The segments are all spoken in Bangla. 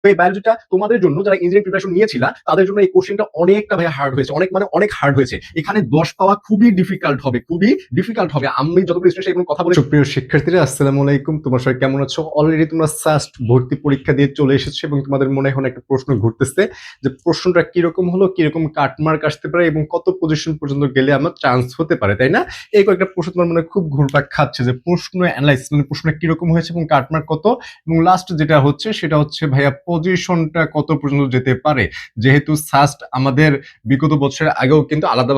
তো এই বায়োলজিটা তোমাদের জন্য যারা ইঞ্জিনিয়ারিং প্রিপারেশন নিয়েছিল তাদের জন্য এই কোশ্চেনটা অনেকটা ভাই হার্ড হয়েছে, অনেক মানে অনেক হার্ড হয়েছে। এখানে 10 পাওয়া খুবই ডিফিকাল্ট হবে, খুবই ডিফিকাল্ট হবে। আমি যতগুলো স্টুডেন্ট এগুলো কথা বলে। সুপ্রিয় শিক্ষার্থীরা, আসসালামু আলাইকুম। তোমার সবাই কেমন আছো? অলরেডি তোমরা সাস্ট ভর্তি পরীক্ষা দিয়ে চলে এসেছো এবং তোমাদের মনে এখন একটা প্রশ্ন ঘুরতেছে যে প্রশ্নটা কিরকম হলো, কিরকম কাটমার্ক আসতে পারে এবং কত পজিশন পর্যন্ত গেলে আমার চান্স হতে পারে, তাই না? এই কয়েকটা প্রশ্ন তোমার মনে খুব ঘুরপাক খাচ্ছে যে প্রশ্ন অ্যানালাইসিস মানে প্রশ্নটা কিরকম হয়েছে এবং কাটমার্ক কত, এবং লাস্ট যেটা হচ্ছে সেটা হচ্ছে ভাইয়া পজিশনটা কত পর্যন্ত যেতে পারে। যেহেতু সাস্ট আমাদের বিগত বছরের আগেও কিন্তু আলাদা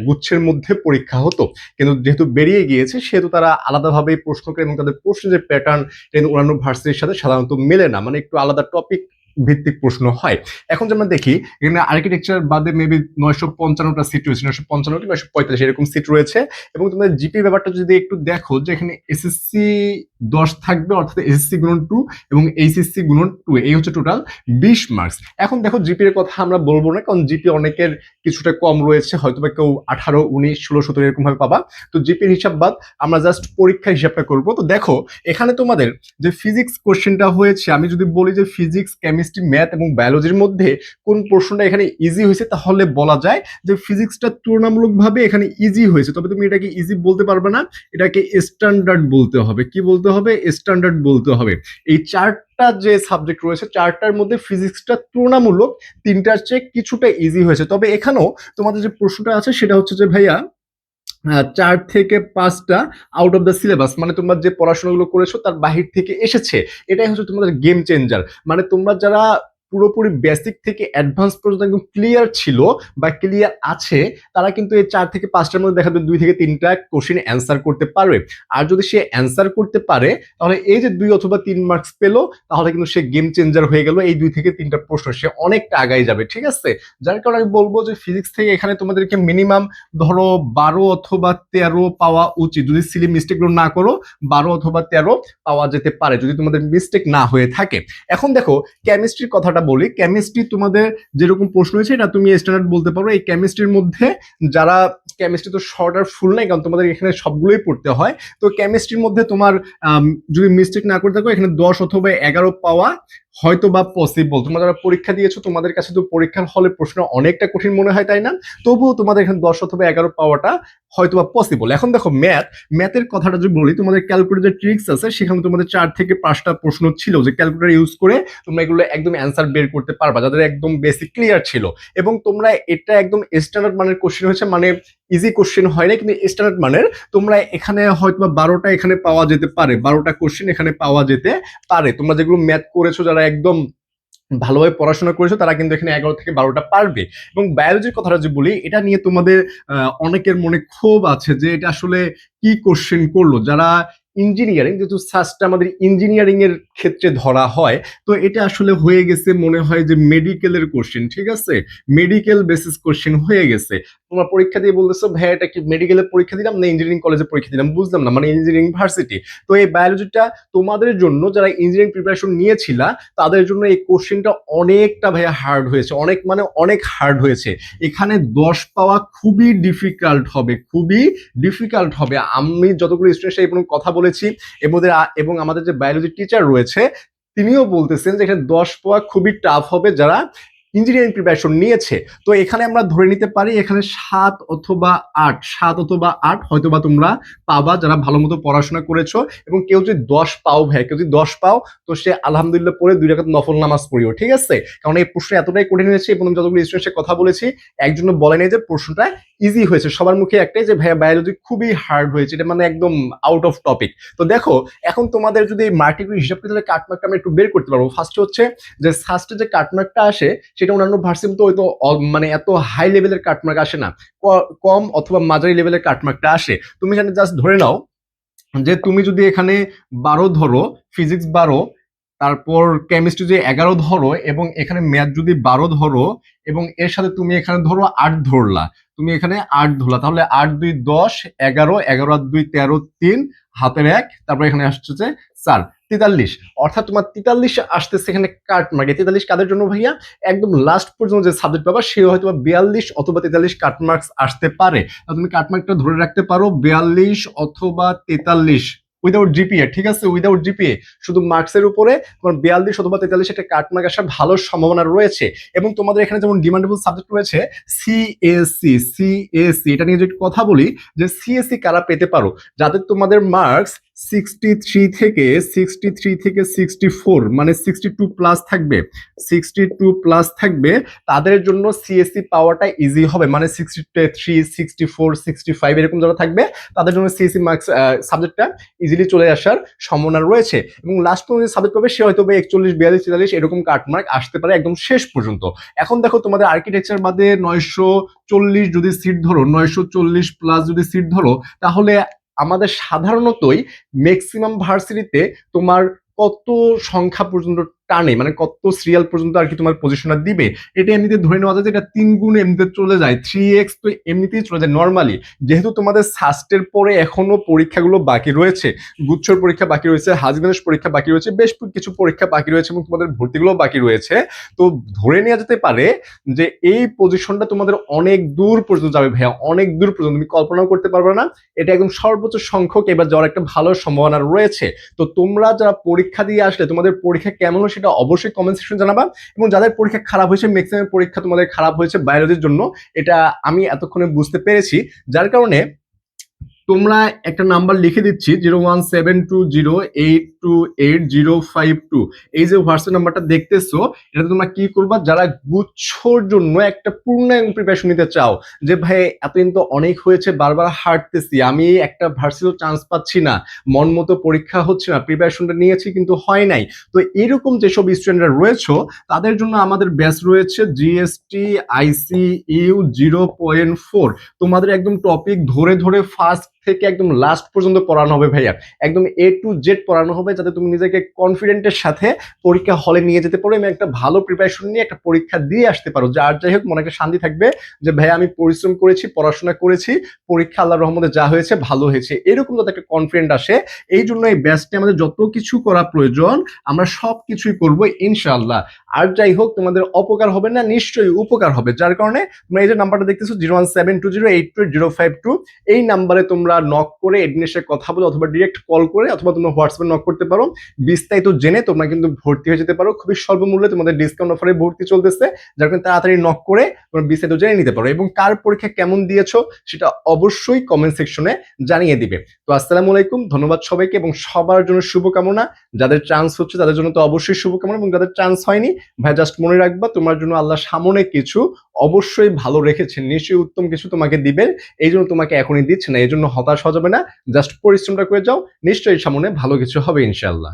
গুচ্ছের মধ্যে পরীক্ষা হতো, কিন্তু যেহেতু বেরিয়ে গিয়েছে সেহেতু তারা আলাদাভাবে প্রশ্ন করে এবং তাদের প্রশ্নের যে প্যাটার্ন কিন্তু অন্যান্য ভার্সিটির সাথে সাধারণত মেলে না, মানে একটু আলাদা টপিক ভিত্তিক প্রশ্ন হয়। এখন যে আমরা দেখি এখানে আর্কিটেকচার বাদে মেবি 955টা সিট রয়েছে, 955 কি 945 এরকম সিট রয়েছে। এবং তোমাদের জিপি ব্যাপারটা যদি একটু দেখো যে এখানে এসএসসি 10 থাকবে, অর্থাৎ এসএসসি গুণন 2 এবং এইচএসসি গুণন 2, এই হচ্ছে টোটাল 20 মার্কস। এখন দেখো জিপি এর কথা আমরা বলবো না, কারণ জিপি অনেকের কিছুটা কম রয়েছে, হয়তো বা কেউ 18, 19, 16, 17 এরকম ভাবে পাবা। তো জিপির হিসাব বাদ আমরা জাস্ট পরীক্ষার হিসাবটা করবো। তো দেখো এখানে তোমাদের যে ফিজিক্স কোশ্চেনটা হয়েছে, আমি যদি বলি যে ফিজিক্স, কেমিস্ট্রি, ম্যাথ এবং বায়োলজির মধ্যে কোন প্রশ্নটা এখানে ইজি হয়েছে, তাহলে বলা যায় যে ফিজিক্সটা তুলনামূলকভাবে এখানে ইজি হয়েছে। তবে তুমি এটাকে ইজি বলতে পারবে না, এটাকে স্ট্যান্ডার্ড বলতে হবে। কি বলতে হবে? স্ট্যান্ডার্ড বলতে হবে। এই চারটা যে সাবজেক্ট রয়েছে, চারটার মধ্যে ফিজিক্সটা তুলনামূলক তিনটার চেয়ে কিছুটা ইজি হয়েছে। তবে এখানেও তোমাদের যে প্রশ্নটা আছে সেটা হচ্ছে যে ভাইয়া 4 থেকে 5টা আউট অফ দ্য সিলেবাস, মানে তোমরা যে পড়াশোনাগুলো করেছো তার বাহির থেকে এসেছে। এটাই হচ্ছে তোমাদের গেম চেঞ্জার। মানে তোমরা যারা পুরোপুরি বেসিক থেকে অ্যাডভান্স পর্যন্ত একদম ক্লিয়ার ছিল বা ক্লিয়ার আছে, তারা কিন্তু এই 4 থেকে 5টার মধ্যে দেখা যাবে 2 থেকে 3টা কোশ্চেন অ্যান্সার করতে পারবে। আর যদি সে অ্যান্সার করতে পারে তাহলে এই যে 2 অথবা 3 মার্কস পেলো, তাহলে কিন্তু সে গেম চেঞ্জার হয়ে গেল। এই 2 থেকে 3টা প্রশ্ন সে অনেকটা আগাই যাবে, ঠিক আছে? যার কারণে আমি বলবো যে ফিজিক্স থেকে এখানে তোমাদেরকে মিনিমাম ধরো 12 অথবা 13 পাওয়া উচিত। যদি সিলি মিস্টেকগুলো না করো, 12 অথবা 13 পাওয়া যেতে পারে যদি তোমাদের মিস্টেক না হয়ে থাকে। এখন দেখো কেমিস্ট্রির কথাটা বলি। কেমিস্ট্রি তোমাদের যেরকম প্রশ্ন হয়েছে এটা তুমি স্ট্যান্ডার্ড বলতে পারো। এই কেমিস্ট্রির মধ্যে যারা, কেমিস্ট্রি তো শর্ট আর ফুল নাই, কারণ তোমাদের এখানে সবগুলোই পড়তে হয়। তো কেমিস্ট্রির মধ্যে তোমার যদি মিস্টেক না করে থাকো, এখানে 10 অথবা 11 পাওয়া হয়তো বা পসিবল। তোমরা যারা পরীক্ষা দিয়েছো তোমাদের কাছে তো পরীক্ষার হলে প্রশ্ন অনেকটা কঠিন মনে হয়, তাই না? তবুও তোমাদের এখানে 10 অথবা 11 পাওয়াটা হয়তো বা পসিবল। এখন দেখো ম্যাথের কথাটা যদি বলি, তোমাদের ক্যালকুলেটর ট্রিক্স আছে, সেখানে তোমাদের 4 থেকে 5টা প্রশ্ন ছিল যে ক্যালকুলেটর ইউজ করে তোমরা এগুলো একদম অ্যান্সার বের করতে পারবা, যাদের একদম বেসিক ক্লিয়ার ছিল। এবং তোমরা এটা একদম স্ট্যান্ডার্ড মানের কোশ্চেন হয়েছে, মানে ইজি কোশ্চেন হয় না, কিন্তু স্ট্যান্ডার্ড মানের। তোমরা এখানে হয়তো বা 12টা এখানে পাওয়া যেতে পারে, 12টা কোশ্চেন এখানে পাওয়া যেতে পারে। তোমরা যেগুলো ম্যাথ করেছো, যারা একদম ভালোভাবে পড়াশোনা করেছো, তারা কিন্তু এখানে 11 থেকে 12টা পারবে। এবং বায়োলজির কথাটা যদি বলি, এটা নিয়ে তোমাদের অনেকের মনে ক্ষোভ আছে যে এটা আসলে কি কোশ্চেন করলো। যারা ইঞ্জিনিয়ারিং, যেহেতু সাস্টটা আমাদের ইঞ্জিনিয়ারিং এর ক্ষেত্রে ধরা হয়, তো এটা আসলে হয়ে গেছে মনে হয় যে মেডিকেলের কোশ্চেন, ঠিক আছে? মেডিকেল বেসিস কোশ্চেন হয়ে গেছে। তোমরা পরীক্ষা দিয়ে বলতেছো ভাই এটা কি মেডিকেলে পরীক্ষা দিলাম না ইঞ্জিনিয়ারিং কলেজে পরীক্ষা দিলাম, বুঝলাম না, মানে ইঞ্জিনিয়ারিং ভার্সিটি। তো এই বায়োলজিটা তোমাদের জন্য যারা ইঞ্জিনিয়ারিং প্রিপারেশন নিয়েছিল তাদের জন্য এই কোশ্চেনটা অনেকটা ভাইয়া হার্ড হয়েছে, অনেক মানে অনেক হার্ড হয়েছে। এখানে 10 পাওয়া খুবই ডিফিকাল্ট হবে, খুবই ডিফিকাল্ট হবে। আমি যতগুলো স্টুডেন্টের সাথে কথা বলেছি এবং আমাদের যে বায়োলজি টিচার রয়েছে তিনিও বলতেছেন যে এখানে 10 পাওয়া খুবই টাফ হবে যারা ইঞ্জিনিয়ারিং প্রিপারেশন নিয়েছে। তো এখানে আমরা ধরে নিতে পারি এখানে 7 অথবা 8, 7 অথবা 8 হয়তো বা তোমরা পাবা যারা ভালো মতো পড়াশোনা করেছো। এবং কেউ যদি 10 পাও ভাই, কেউ যদি 10 পাও, তো সে আলহামদুলিল্লাহ পড়ে 2 রাকাত নফল নামাজ পড়িও, ঠিক আছে? কারণ এই প্রশ্ন এতটাই কঠিন হয়েছে এবং আমি যতগুলো স্টুডেন্টের সাথে কথা বলেছি একজনও বলে নাই যে প্রশ্নটা ইজি হয়েছে। সবার মুখে একটাই যে ভাইয়া বায়োলজি খুবই হার্ড হয়েছে, এটা মানে একদম আউট অফ টপিক। তো দেখো এখন তোমাদের যদি মার্কেটের হিসাব করে তাহলে কাটমার্কটা আমরা একটু বের করতে পারবো। ফার্স্ট হচ্ছে যে ফার্স্টে যে কাটমার্কটা আসে সেটা অন্যান্য ভার্সিটি তো হয়তো মানে এত হাই লেভেলের কাটমার্ক আসে না, কম অথবা মাঝারি লেভেলের কাটমার্কটা আসে। তুমি এখানে জাস্ট ধরে নাও যে তুমি যদি এখানে 12 ধরো, ফিজিক্স 12, তারপর কেমিস্ট্রি যে 11 ধরো, এবং এখানে ম্যাথ যদি 12 ধরো, এবং এর সাথে তুমি এখানে ধরো 8 ধরলা, তুমি এখানে 8 ধরলা, তাহলে 8 2 10, 11, 11 আর 2 13, 3 হাতের 1, তারপর এখানে আসছে 4, 43। অর্থাৎ তোমার 43 আসতেছে এখানে কাট মার্কে। 43 কাদের জন্য ভাইয়া? একদম লাস্ট পর্যন্ত যে সাবজেক্ট পাবা সে হয়তো 42 অথবা 43 কাট মার্কস আসতে পারে। তুমি কাট মার্কটা ধরে রাখতে পারো 42 অথবা 43 উইদাউট জিপিএ, ঠিক আছে, উইদাউট জিপিএ শুধু মার্কসের উপরে তোমার 42 অথবা 43 একটা কাট মার্ক আসার ভালো সম্ভাবনা রয়েছে। এবং তোমাদের এখানে যেমন ডিমান্ডেবল সাবজেক্ট রয়েছে সিএসসি, এটা নিয়ে যদি কথা বলি যে সিএসসি কারা পেতে পারো, যাদের তোমাদের মার্কস 63 থেকে 64 মানে 62 প্লাস থাকবে, 62 প্লাস থাকবে, তাদের জন্য সিএসসি পাওয়াটা ইজি হবে। মানে 63, 64, 65 এরকম যারা থাকবে তাদের জন্য সিএসসি মার্কস সাবজেক্টটা ইজিলি চলে আসার সম্ভাবনা রয়েছে। এবং লাস্ট পর্যন্ত সাবজেক্ট পাবে সে হয়তো 41, 42, 43 এরকম কাট মার্ক আসতে পারে একদম শেষ পর্যন্ত। এখন দেখো তোমাদের আর্কিটেকচার বাদে 940 যদি সিট ধরো, 940 প্লাস যদি সিট ধরো, তাহলে আমাদের সাধারণতই ম্যাক্সিমাম ভার্সিটিতে তোমার কত সংখ্যা পর্যন্ত টানে, মানে কত সিরিয়াল পর্যন্ত আর কি তোমার পজিশনটা দিবে, এটা এমনিতে ধরে নেওয়া যায় যে এটা 3 গুণ এমনিতে চলে যায়, 3x তো এমনিতেই চলে যায় নর্মালি। যেহেতু তোমাদের সাস্টের পরে এখনো পরীক্ষাগুলো বাকি রয়েছে, গুচ্ছর পরীক্ষা বাকি রয়েছে, হাজবেন্ডের পরীক্ষা বাকি রয়েছে, বেশ কিছু পরীক্ষা বাকি রয়েছে এবং তোমাদের ভর্তিগুলো বাকি রয়েছে, তো ধরে নেওয়া যেতে পারে যে এই পজিশনটা তোমাদের অনেক দূর পর্যন্ত যাবে ভাইয়া, অনেক দূর পর্যন্ত, তুমি কল্পনাও করতে পারবে না। এটা একদম সর্বোচ্চ সংখ্যক এবার যাওয়ার একটা ভালো সম্ভাবনা রয়েছে। তো তোমরা যারা পরীক্ষা দিয়ে আসলে তোমাদের পরীক্ষা কেমন হয় সেটা অবশ্যই কমেন্ট সেকশনে জানাবা। এবং যাদের পরীক্ষা খারাপ হয়েছে, ম্যাক্সিমাম পরীক্ষা তোমাদের খারাপ হয়েছে বায়োলজির জন্য, এটা আমি এতক্ষণে বুঝতে পেরেছি, যার কারণে তোমরা একটা নাম্বার লিখে দিচ্ছি 01720828052, এই যে হোয়াটসঅ্যাপ নাম্বারটা দেখতেছো, এটা তোমরা কি করবা, যারা গুচ্ছর জন্য একটা পূর্ণাঙ্গ প্রিপারেশন নিতে চাও, যে ভাই এতদিন তো অনেক হয়েছে, বারবার হারতেছি, আমি একটা ভার্সিটিও চান্স পাচ্ছি না, মন মতো পরীক্ষা হচ্ছে না, প্রিপারেশনটা নিয়েছি কিন্তু হয় নাই, তো এরকম যেসব স্টুডেন্টরা রয়েছে তাদের জন্য আমাদের ব্যাচ রয়েছে জিএসটি ICU 0.4। তোমাদের একদম টপিক ধরে ধরে ফার্স্ট থেকে একদম লাস্ট পর্যন্ত পড়ানো হবে ভাইয়া, একদম A to Z পড়ানো হবে, যাতে তুমি নিজেকে কনফিডেন্টের সাথে পরীক্ষা হলে নিয়ে যেতে পারো এবং একটা ভালো প্রিপারেশন নিয়ে একটা পরীক্ষা দিয়ে আসতে পারো, যার যাই হোক মনে একটা শান্তি থাকবে যে ভাইয়া আমি পরিশ্রম করেছি, পড়াশোনা করেছি, পরীক্ষা আল্লাহর রহমতে যা হয়েছে ভালো হয়েছে, এরকম যাতে একটা কনফিডেন্ট আসে। এই জন্য এই ব্যাচটা আমাদের যত কিছু করা প্রয়োজন আমরা সব কিছুই করবো ইনশাআল্লাহ। আর যাই হোক তোমাদের অপকার হবে না, নিশ্চয়ই উপকার হবে, যার কারণে তোমরা এই যে নাম্বারটা দেখতেছো 01720828052, এই নাম্বারে তোমরা নক করে এডমিনের সাথে কথা বলে অথবা ডিরেক্ট কল করে অথবা তোমরা হোয়াটসঅ্যাপে নক করতে পারো, বিস্তারিত জেনে তোমরা কিন্তু ভর্তি হয়ে যেতে পারো। খুবই স্বল্প মূল্যে তোমাদের ডিসকাউন্ট অফারে ভর্তি চলতেছে, যার কারণে তাড়াতাড়ি নক করে তোমরা বিস্তারিত জেনে নিতে পারো এবং কার পরীক্ষা কেমন দিয়েছো সেটা অবশ্যই কমেন্ট সেকশনে জানিয়ে দিবে। তো আসসালামু আলাইকুম, ধন্যবাদ সবাইকে এবং সবার জন্য শুভকামনা। যাদের চান্স হচ্ছে তাদের জন্য তো অবশ্যই শুভকামনা, এবং যাদের চান্স হয়নি ভাই জাস্ট মনে রাখবা তোমার জন্য আল্লাহ সামনে কিছু অবশ্যই ভালো রেখেছেন, নিশ্চয়ই উত্তম কিছু তোমাকে দিবেন, এই জন্য তোমাকে এখনই দিচ্ছে না, এই জন্য হতাশ হয়ে যাবে না, জাস্ট পরিশ্রমটা করে যাও, নিশ্চয়ই সামনে ভালো কিছু হবে ইনশাআল্লাহ।